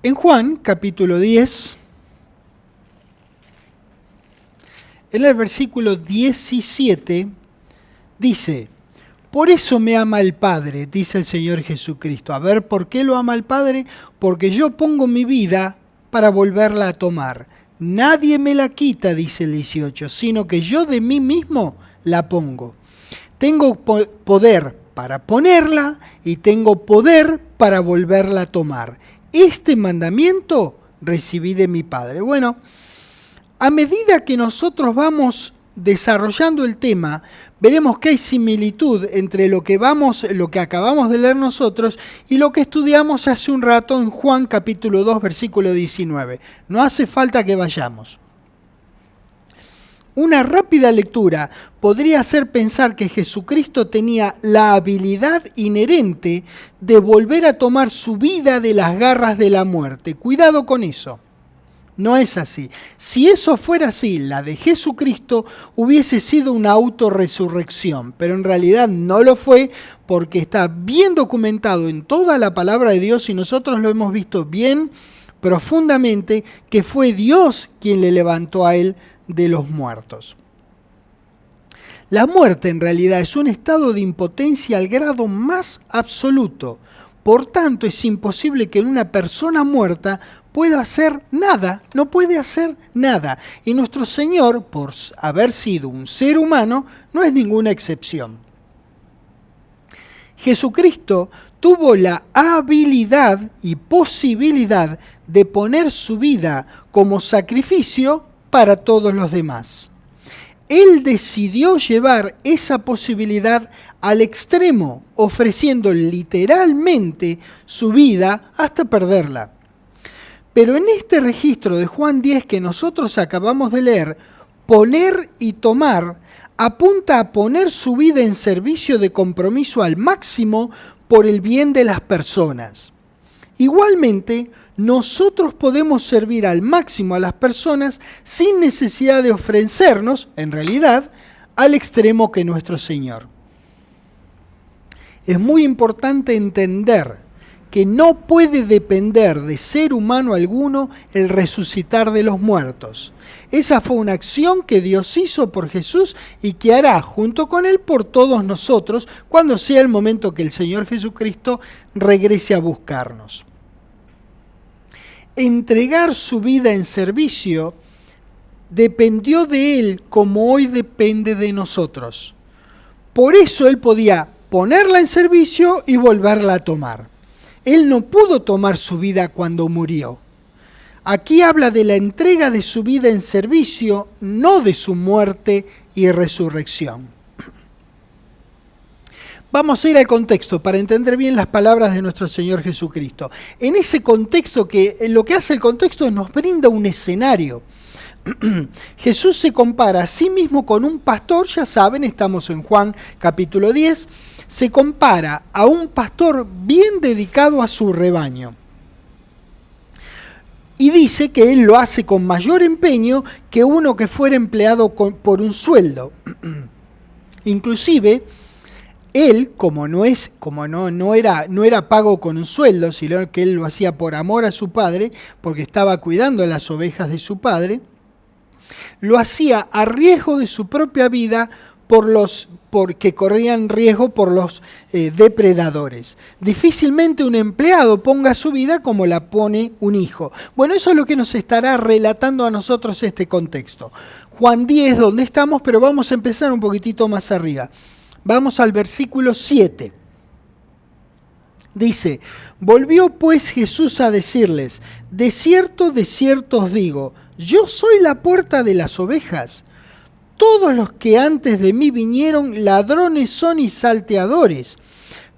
En Juan, capítulo 10, en el versículo 17, dice: por eso me ama el Padre, dice el Señor Jesucristo. A ver, ¿por qué lo ama el Padre? Porque yo pongo mi vida para volverla a tomar. Nadie me la quita, dice el 18, sino que yo de mí mismo la pongo. Tengo poder para ponerla y tengo poder para volverla a tomar. Este mandamiento recibí de mi Padre. Bueno, a medida que nosotros vamos desarrollando el tema, veremos que hay similitud entre lo que acabamos de leer nosotros y lo que estudiamos hace un rato en Juan capítulo 2, versículo 19. No hace falta que vayamos. Una rápida lectura podría hacer pensar que Jesucristo tenía la habilidad inherente de volver a tomar su vida de las garras de la muerte. Cuidado con eso. No es así. Si eso fuera así, la de Jesucristo hubiese sido una autorresurrección, pero en realidad no lo fue porque está bien documentado en toda la palabra de Dios y nosotros lo hemos visto bien profundamente que fue Dios quien le levantó a él de los muertos. La muerte en realidad es un estado de impotencia al grado más absoluto. Por tanto, es imposible que una persona muerta pueda hacer nada, no puede hacer nada. Y nuestro Señor, por haber sido un ser humano, no es ninguna excepción. Jesucristo tuvo la habilidad y posibilidad de poner su vida como sacrificio para todos los demás. Él decidió llevar esa posibilidad al extremo, ofreciendo literalmente su vida hasta perderla. Pero en este registro de Juan 10 que nosotros acabamos de leer, poner y tomar apunta a poner su vida en servicio de compromiso al máximo por el bien de las personas. Igualmente, nosotros podemos servir al máximo a las personas sin necesidad de ofrecernos, en realidad, al extremo que nuestro Señor. Es muy importante entender que no puede depender de ser humano alguno el resucitar de los muertos. Esa fue una acción que Dios hizo por Jesús y que hará junto con Él por todos nosotros cuando sea el momento que el Señor Jesucristo regrese a buscarnos. Entregar su vida en servicio dependió de Él como hoy depende de nosotros. Por eso Él podía ponerla en servicio y volverla a tomar. Él no pudo tomar su vida cuando murió. Aquí habla de la entrega de su vida en servicio, no de su muerte y resurrección. Vamos a ir al contexto para entender bien las palabras de nuestro Señor Jesucristo. En ese contexto, lo que hace el contexto es nos brinda un escenario. Jesús se compara a sí mismo con un pastor, ya saben, estamos en Juan capítulo 10, se compara a un pastor bien dedicado a su rebaño. Y dice que él lo hace con mayor empeño que uno que fuera empleado por un sueldo. Inclusive, él, como no era pago con un sueldo, sino que él lo hacía por amor a su padre, porque estaba cuidando las ovejas de su padre, lo hacía a riesgo de su propia vida porque corrían riesgo por los depredadores. Difícilmente un empleado ponga su vida como la pone un hijo. Bueno, eso es lo que nos estará relatando a nosotros este contexto. Juan 10, donde estamos, pero vamos a empezar un poquitito más arriba. Vamos al versículo 7. Dice: volvió pues Jesús a decirles: de cierto os digo, yo soy la puerta de las ovejas. Todos los que antes de mí vinieron ladrones son y salteadores,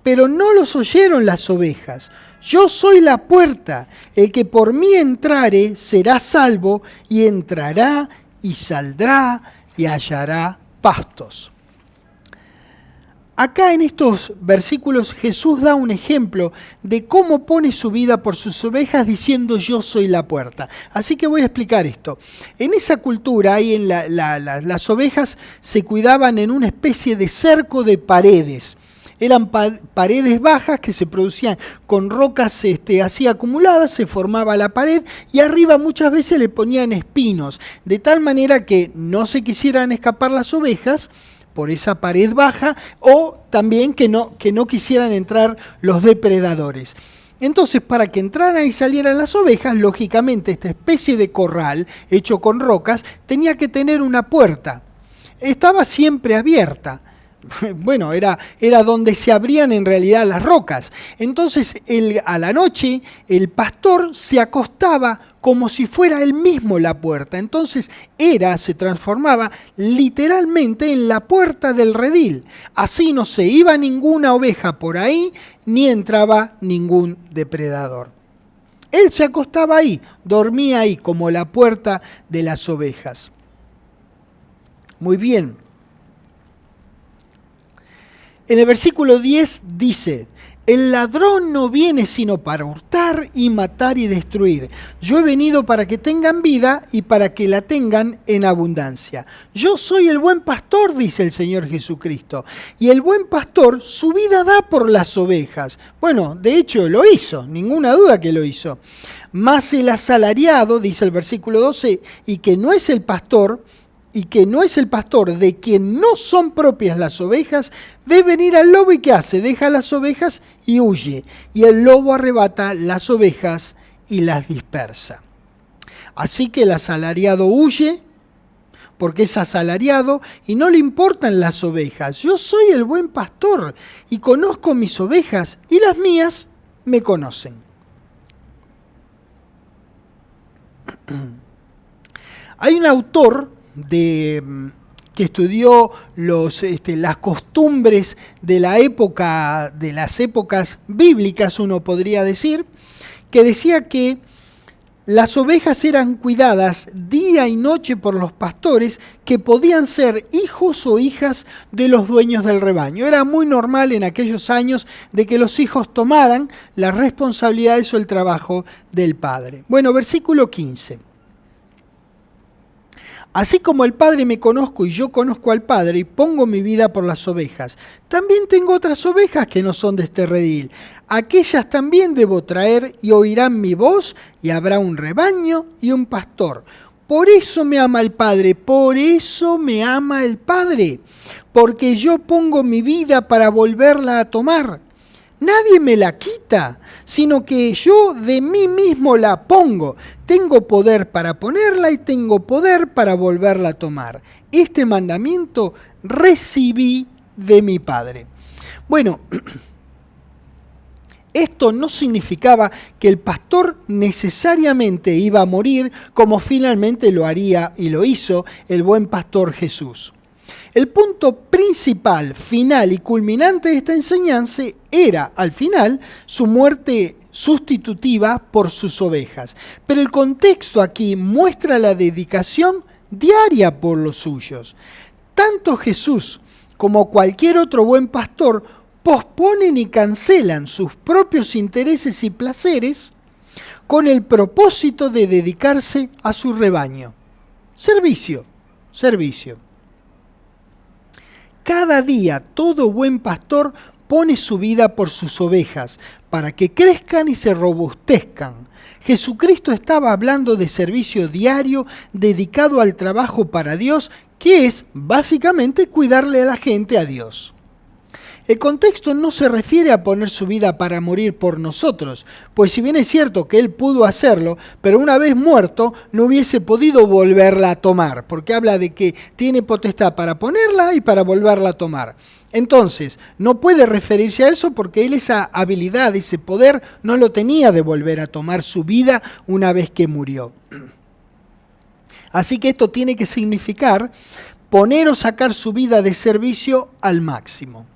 pero no los oyeron las ovejas. Yo soy la puerta, el que por mí entrare será salvo, y entrará y saldrá y hallará pastos. Acá en estos versículos Jesús da un ejemplo de cómo pone su vida por sus ovejas diciendo yo soy la puerta. Así que voy a explicar esto. En esa cultura, ahí en las ovejas se cuidaban en una especie de cerco de paredes. Eran paredes bajas que se producían con rocas así acumuladas, se formaba la pared y arriba muchas veces le ponían espinos, de tal manera que no se quisieran escapar las ovejas por esa pared baja, o también que no quisieran entrar los depredadores. Entonces, para que entraran y salieran las ovejas, lógicamente esta especie de corral hecho con rocas tenía que tener una puerta. Estaba siempre abierta. Bueno, era donde se abrían en realidad las rocas. Entonces, a la noche, el pastor se acostaba como si fuera él mismo la puerta. Entonces, se transformaba literalmente en la puerta del redil. Así no se iba ninguna oveja por ahí, ni entraba ningún depredador. Él se acostaba ahí, dormía ahí, como la puerta de las ovejas. Muy bien. En el versículo 10 dice: el ladrón no viene sino para hurtar y matar y destruir. Yo he venido para que tengan vida y para que la tengan en abundancia. Yo soy el buen pastor, dice el Señor Jesucristo, y el buen pastor su vida da por las ovejas. Bueno, de hecho lo hizo, ninguna duda que lo hizo. Mas el asalariado, dice el versículo 12, y que no es el pastor de quien no son propias las ovejas, ve venir al lobo y ¿qué hace? Deja las ovejas y huye. Y el lobo arrebata las ovejas y las dispersa. Así que el asalariado huye porque es asalariado y no le importan las ovejas. Yo soy el buen pastor y conozco mis ovejas y las mías me conocen. Hay un autor que estudió las costumbres de las épocas bíblicas, uno podría decir, que decía que las ovejas eran cuidadas día y noche por los pastores que podían ser hijos o hijas de los dueños del rebaño. Era muy normal en aquellos años de que los hijos tomaran las responsabilidades o el trabajo del padre. Bueno, versículo 15. Así como el Padre me conozco y yo conozco al Padre y pongo mi vida por las ovejas, también tengo otras ovejas que no son de este redil. Aquellas también debo traer y oirán mi voz y habrá un rebaño y un pastor. Por eso me ama el Padre, porque yo pongo mi vida para volverla a tomar. Nadie me la quita, sino que yo de mí mismo la pongo. Tengo poder para ponerla y tengo poder para volverla a tomar. Este mandamiento recibí de mi Padre. Bueno, esto no significaba que el pastor necesariamente iba a morir, como finalmente lo haría y lo hizo el buen pastor Jesús. El punto principal, final y culminante de esta enseñanza era, al final, su muerte sustitutiva por sus ovejas. Pero el contexto aquí muestra la dedicación diaria por los suyos. Tanto Jesús como cualquier otro buen pastor posponen y cancelan sus propios intereses y placeres con el propósito de dedicarse a su rebaño. Servicio. Cada día todo buen pastor pone su vida por sus ovejas para que crezcan y se robustezcan. Jesucristo estaba hablando de servicio diario dedicado al trabajo para Dios, que es básicamente cuidarle a la gente a Dios. El contexto no se refiere a poner su vida para morir por nosotros, pues si bien es cierto que él pudo hacerlo, pero una vez muerto no hubiese podido volverla a tomar, porque habla de que tiene potestad para ponerla y para volverla a tomar. Entonces, no puede referirse a eso porque él esa habilidad, ese poder, no lo tenía de volver a tomar su vida una vez que murió. Así que esto tiene que significar poner o sacar su vida de servicio al máximo.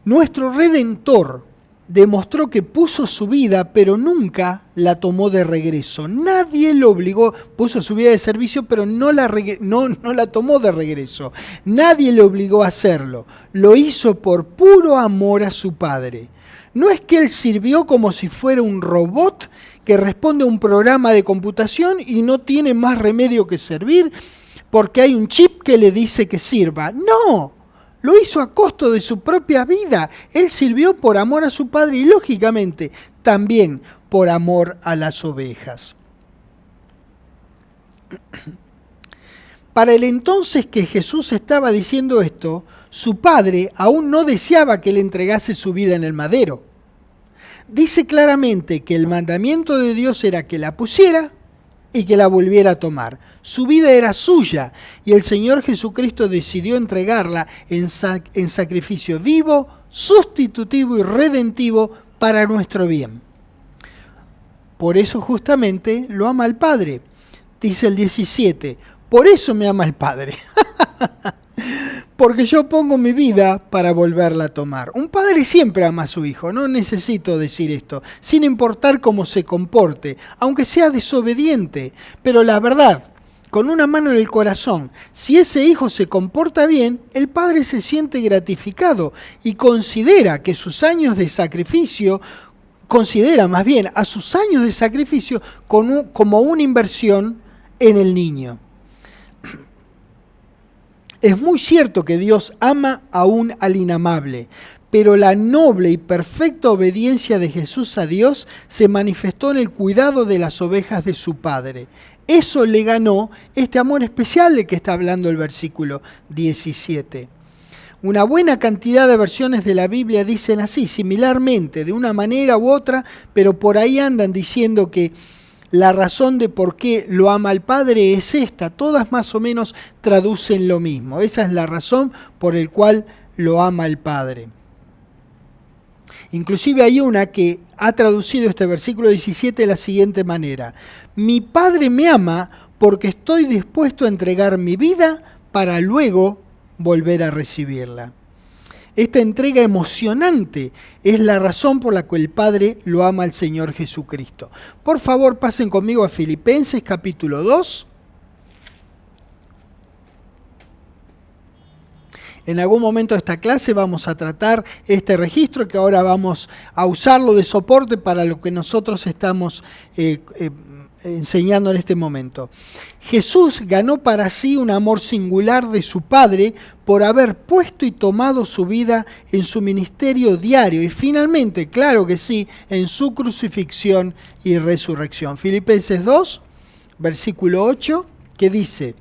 Nuestro Redentor demostró que puso su vida, pero nunca la tomó de regreso. Nadie lo obligó, puso su vida de servicio, pero no la tomó de regreso. Nadie le obligó a hacerlo. Lo hizo por puro amor a su Padre. No es que él sirvió como si fuera un robot que responde a un programa de computación y no tiene más remedio que servir porque hay un chip que le dice que sirva. No. lo hizo a costo de su propia vida. Él sirvió por amor a su Padre y, lógicamente, también por amor a las ovejas. Para el entonces que Jesús estaba diciendo esto, su Padre aún no deseaba que él entregase su vida en el madero. Dice claramente que el mandamiento de Dios era que la pusiera y que la volviera a tomar. Su vida era suya y el Señor Jesucristo decidió entregarla en sacrificio vivo, sustitutivo y redentivo para nuestro bien. Por eso justamente lo ama el Padre. Dice el 17, por eso me ama el Padre. Porque yo pongo mi vida para volverla a tomar. Un padre siempre ama a su hijo, no necesito decir esto, sin importar cómo se comporte, aunque sea desobediente. Pero la verdad, con una mano en el corazón, si ese hijo se comporta bien, el padre se siente gratificado y considera que sus años de sacrificio, considera más bien a sus años de sacrificio como una inversión en el niño. Es muy cierto que Dios ama aún al inamable, pero la noble y perfecta obediencia de Jesús a Dios se manifestó en el cuidado de las ovejas de su Padre. Eso le ganó este amor especial del que está hablando el versículo 17. Una buena cantidad de versiones de la Biblia dicen así, similarmente, de una manera u otra, pero por ahí andan diciendo que la razón de por qué lo ama al Padre es esta. Todas más o menos traducen lo mismo. Esa es la razón por la cual lo ama el Padre. Inclusive hay una que ha traducido este versículo 17 de la siguiente manera. Mi Padre me ama porque estoy dispuesto a entregar mi vida para luego volver a recibirla. Esta entrega emocionante es la razón por la cual el Padre lo ama al Señor Jesucristo. Por favor, pasen conmigo a Filipenses capítulo 2. En algún momento de esta clase vamos a tratar este registro que ahora vamos a usarlo de soporte para lo que nosotros estamos enseñando en este momento. Jesús ganó para sí un amor singular de su Padre por haber puesto y tomado su vida en su ministerio diario y finalmente, claro que sí, en su crucifixión y resurrección. Filipenses 2, versículo 8, que dice: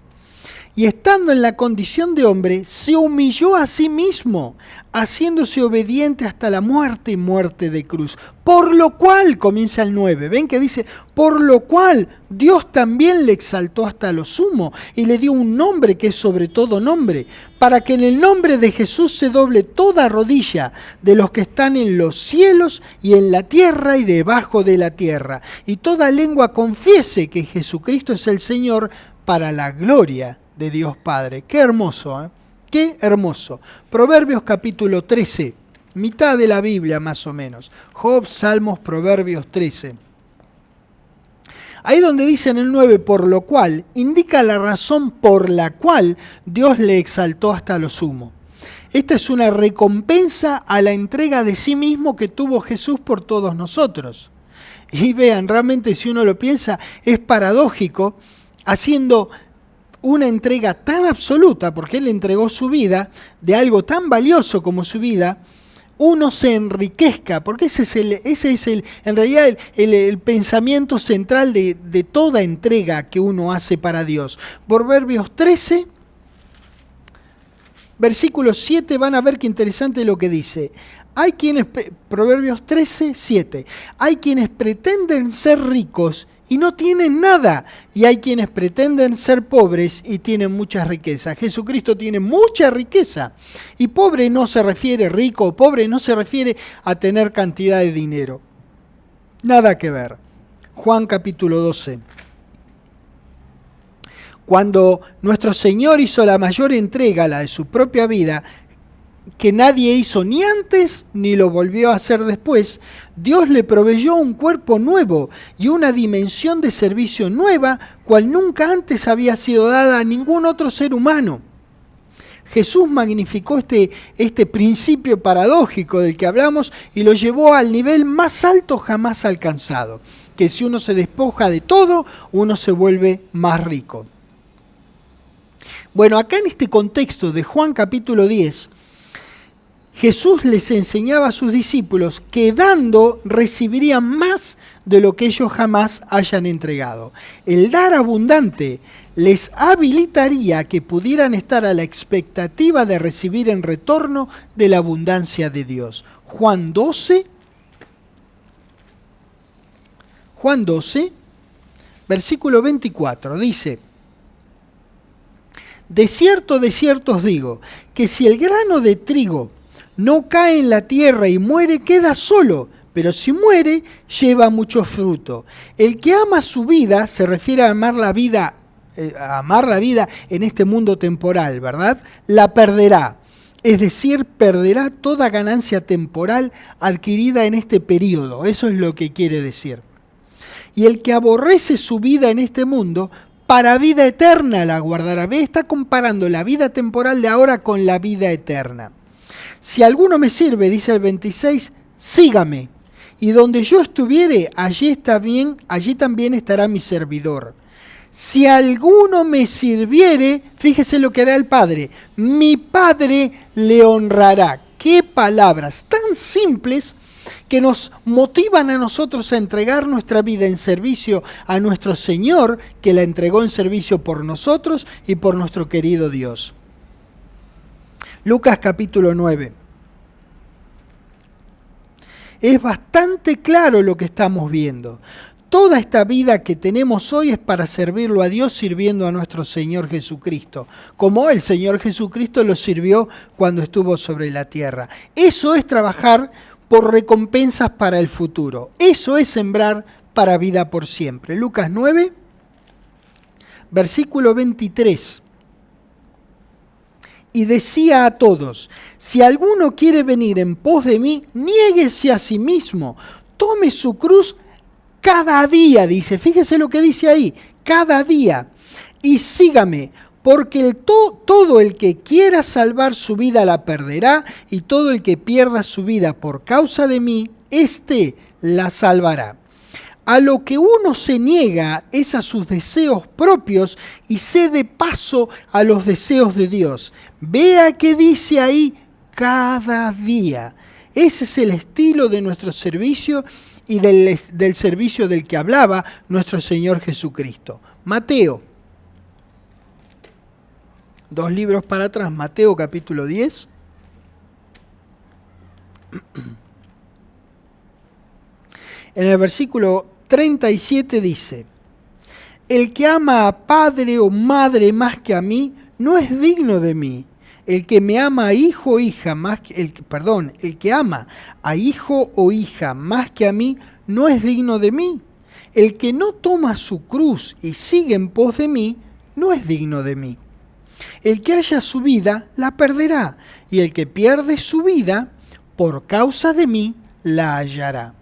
y estando en la condición de hombre, se humilló a sí mismo, haciéndose obediente hasta la muerte y muerte de cruz. Por lo cual, comienza el 9, ven que dice, por lo cual Dios también le exaltó hasta lo sumo y le dio un nombre que es sobre todo nombre, para que en el nombre de Jesús se doble toda rodilla de los que están en los cielos y en la tierra y debajo de la tierra, y toda lengua confiese que Jesucristo es el Señor, para la gloria de Dios Padre. Qué hermoso, ¿eh? Qué hermoso. Proverbios capítulo 13, mitad de la Biblia más o menos. Job, Salmos, Proverbios 13. Ahí donde dice en el 9, por lo cual, indica la razón por la cual Dios le exaltó hasta lo sumo. Esta es una recompensa a la entrega de sí mismo que tuvo Jesús por todos nosotros. Y vean, realmente si uno lo piensa, es paradójico, haciendo una entrega tan absoluta, porque Él entregó su vida, de algo tan valioso como su vida, uno se enriquezca, porque ese es en realidad el pensamiento central de toda entrega que uno hace para Dios. Proverbios 13, versículo 7, van a ver qué interesante lo que dice. Hay quienes, Proverbios 13, 7, hay quienes pretenden ser ricos y no tienen nada, y hay quienes pretenden ser pobres y tienen mucha riqueza. Jesucristo tiene mucha riqueza, y pobre no se refiere rico o pobre, no se refiere a tener cantidad de dinero. Nada que ver. Juan capítulo 12. Cuando nuestro Señor hizo la mayor entrega, la de su propia vida, que nadie hizo ni antes ni lo volvió a hacer después, Dios le proveyó un cuerpo nuevo y una dimensión de servicio nueva, cual nunca antes había sido dada a ningún otro ser humano. Jesús magnificó este principio paradójico del que hablamos y lo llevó al nivel más alto jamás alcanzado, que si uno se despoja de todo, uno se vuelve más rico. Bueno, acá en este contexto de Juan capítulo 10, Jesús les enseñaba a sus discípulos que dando recibirían más de lo que ellos jamás hayan entregado. El dar abundante les habilitaría que pudieran estar a la expectativa de recibir en retorno de la abundancia de Dios. Juan 12, versículo 24, dice: de cierto os digo, que si el grano de trigo no cae en la tierra y muere, queda solo, pero si muere, lleva mucho fruto. El que ama su vida, se refiere a amar la vida en este mundo temporal, ¿verdad? La perderá. Es decir, perderá toda ganancia temporal adquirida en este periodo. Eso es lo que quiere decir. Y el que aborrece su vida en este mundo, para vida eterna la guardará. Ve, está comparando la vida temporal de ahora con la vida eterna. Si alguno me sirve, dice el 26, sígame. Y donde yo estuviere, allí también estará mi servidor. Si alguno me sirviere, fíjese lo que hará el Padre. Mi Padre le honrará. Qué palabras tan simples que nos motivan a nosotros a entregar nuestra vida en servicio a nuestro Señor, que la entregó en servicio por nosotros y por nuestro querido Dios. Lucas capítulo 9. Es bastante claro lo que estamos viendo. Toda esta vida que tenemos hoy es para servirlo a Dios, sirviendo a nuestro Señor Jesucristo, como el Señor Jesucristo lo sirvió cuando estuvo sobre la tierra. Eso es trabajar por recompensas para el futuro. Eso es sembrar para vida por siempre. Lucas 9, versículo 23. Y decía a todos: si alguno quiere venir en pos de mí, niéguese a sí mismo, tome su cruz cada día, dice. Fíjese lo que dice ahí, cada día, y sígame, porque todo el que quiera salvar su vida la perderá, y todo el que pierda su vida por causa de mí, éste la salvará. A lo que uno se niega es a sus deseos propios y cede paso a los deseos de Dios. Vea que dice ahí, cada día. Ese es el estilo de nuestro servicio y del servicio del que hablaba nuestro Señor Jesucristo. Mateo. 2 libros para atrás, Mateo capítulo 10. En el versículo 37 dice: el que ama a padre o madre más que a mí, no es digno de mí. El que me ama a hijo o hija el que ama a hijo o hija más que a mí, no es digno de mí. El que no toma su cruz y sigue en pos de mí, no es digno de mí. El que haya su vida, la perderá, y el que pierde su vida, por causa de mí, la hallará.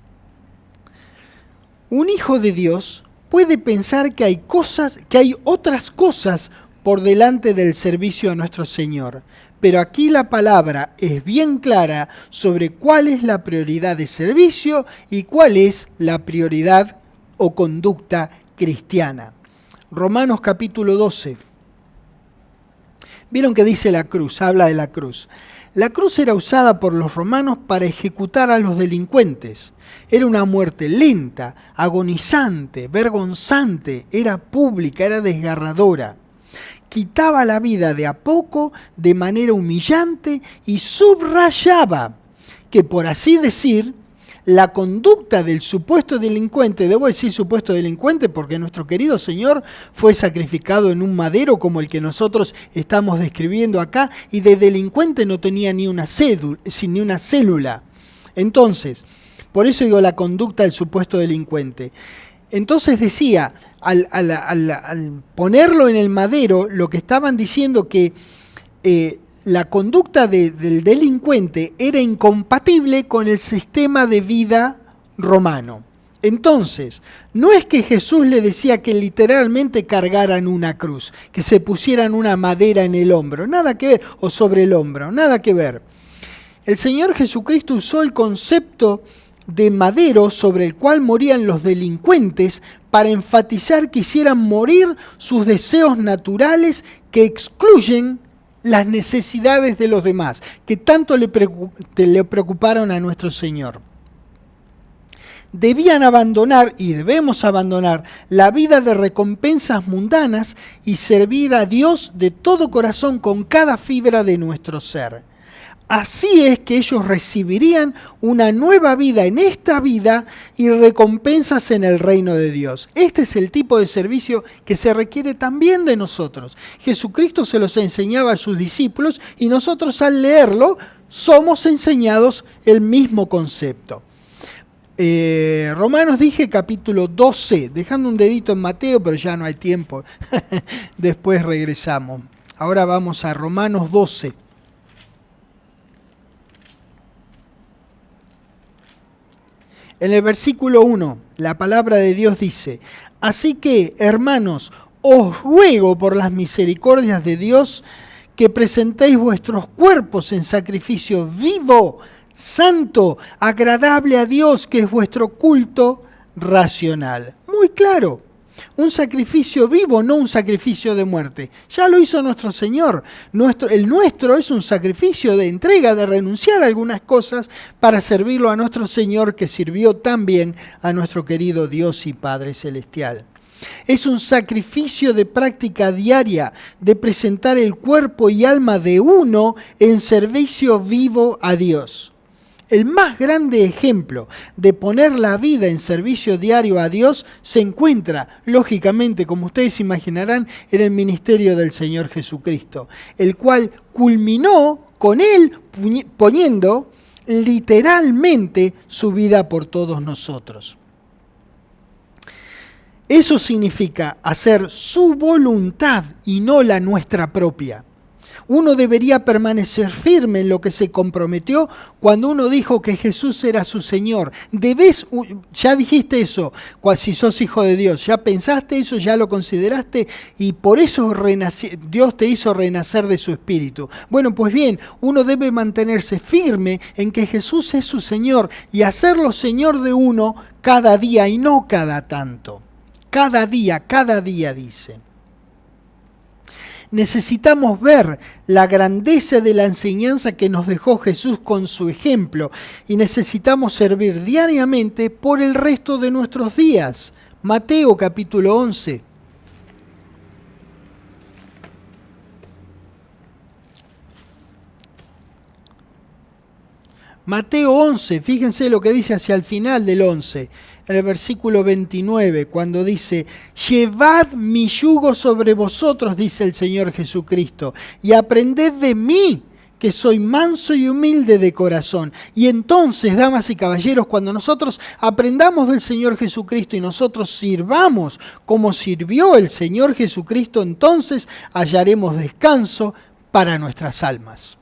Un hijo de Dios puede pensar que hay otras cosas por delante del servicio a nuestro Señor, pero aquí la palabra es bien clara sobre cuál es la prioridad de servicio y cuál es la prioridad o conducta cristiana. Romanos capítulo 12. Vieron que dice la cruz, habla de la cruz. La cruz era usada por los romanos para ejecutar a los delincuentes. Era una muerte lenta, agonizante, vergonzante, era pública, era desgarradora. Quitaba la vida de a poco, de manera humillante, y subrayaba que, por así decir, la conducta del supuesto delincuente, debo decir supuesto delincuente porque nuestro querido Señor fue sacrificado en un madero como el que nosotros estamos describiendo acá, y de delincuente no tenía ni una célula. Entonces, por eso digo la conducta del supuesto delincuente. Entonces decía, al ponerlo en el madero, lo que estaban diciendo que la conducta del delincuente era incompatible con el sistema de vida romano. Entonces, no es que Jesús le decía que literalmente cargaran una cruz, que se pusieran una madera en el hombro, nada que ver, o sobre el hombro, nada que ver. El Señor Jesucristo usó el concepto de madero sobre el cual morían los delincuentes para enfatizar que hicieran morir sus deseos naturales que excluyen las necesidades de los demás, que tanto le preocuparon a nuestro Señor. Debían abandonar, y debemos abandonar, la vida de recompensas mundanas y servir a Dios de todo corazón con cada fibra de nuestro ser. Así es que ellos recibirían una nueva vida en esta vida y recompensas en el reino de Dios. Este es el tipo de servicio que se requiere también de nosotros. Jesucristo se los enseñaba a sus discípulos y nosotros al leerlo somos enseñados el mismo concepto. Romanos dije capítulo 12, dejando un dedito en Mateo, pero ya no hay tiempo. Después regresamos. Ahora vamos a Romanos 12. En el versículo 1, la palabra de Dios dice: así que, hermanos, os ruego por las misericordias de Dios que presentéis vuestros cuerpos en sacrificio vivo, santo, agradable a Dios, que es vuestro culto racional. Muy claro, un sacrificio vivo, no un sacrificio de muerte. Ya lo hizo nuestro Señor. El nuestro es un sacrificio de entrega, de renunciar a algunas cosas para servirlo a nuestro Señor, que sirvió también a nuestro querido Dios y Padre Celestial. Es un sacrificio de práctica diaria, de presentar el cuerpo y alma de uno en servicio vivo a Dios. El más grande ejemplo de poner la vida en servicio diario a Dios se encuentra, lógicamente, como ustedes imaginarán, en el ministerio del Señor Jesucristo, el cual culminó con Él poniendo literalmente su vida por todos nosotros. Eso significa hacer su voluntad y no la nuestra propia. Uno debería permanecer firme en lo que se comprometió cuando uno dijo que Jesús era su Señor. Ya dijiste eso, si sos hijo de Dios, ya pensaste eso, ya lo consideraste y por eso Dios te hizo renacer de su Espíritu. Bueno, pues bien, uno debe mantenerse firme en que Jesús es su Señor y hacerlo Señor de uno cada día y no cada tanto. Cada día dice. Necesitamos ver la grandeza de la enseñanza que nos dejó Jesús con su ejemplo y necesitamos servir diariamente por el resto de nuestros días. Mateo capítulo 11. Mateo 11, fíjense lo que dice hacia el final del 11. En el versículo 29, cuando dice: llevad mi yugo sobre vosotros, dice el Señor Jesucristo, y aprended de mí, que soy manso y humilde de corazón. Y entonces, damas y caballeros, cuando nosotros aprendamos del Señor Jesucristo y nosotros sirvamos como sirvió el Señor Jesucristo, entonces hallaremos descanso para nuestras almas.